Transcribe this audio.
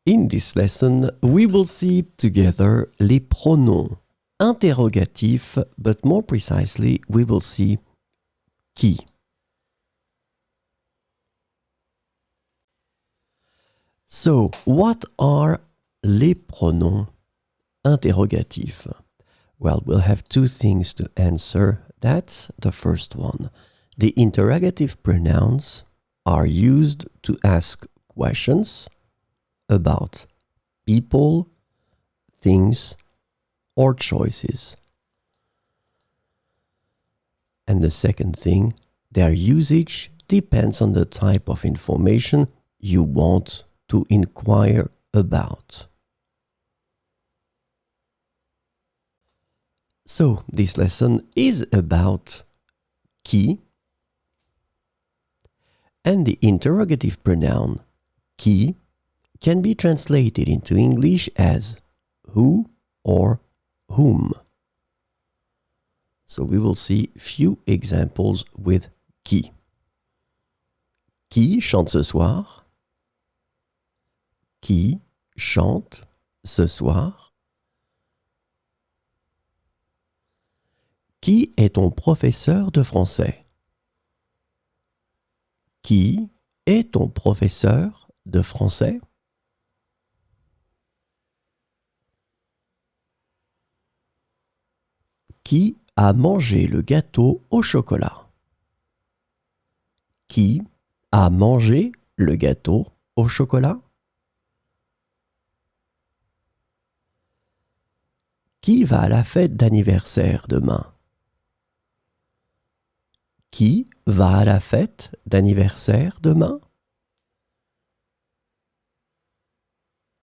In this lesson, we will see together les pronoms interrogatifs, but more precisely, we will see qui. So, what are les pronoms interrogatifs? Well, we'll have two things to answer. That's the first one. The interrogative pronouns are used to ask questions about people, things, or choices. And the second thing, their usage depends on the type of information you want to inquire about. So, this lesson is about qui, and the interrogative pronoun qui can be translated into English as who or whom. So we will see few examples with qui. Qui chante ce soir? Qui chante ce soir? Qui est ton professeur de français? Qui est ton professeur de français? Qui a mangé le gâteau au chocolat? Qui a mangé le gâteau au chocolat? Qui va à la fête d'anniversaire demain? Qui va à la fête d'anniversaire demain?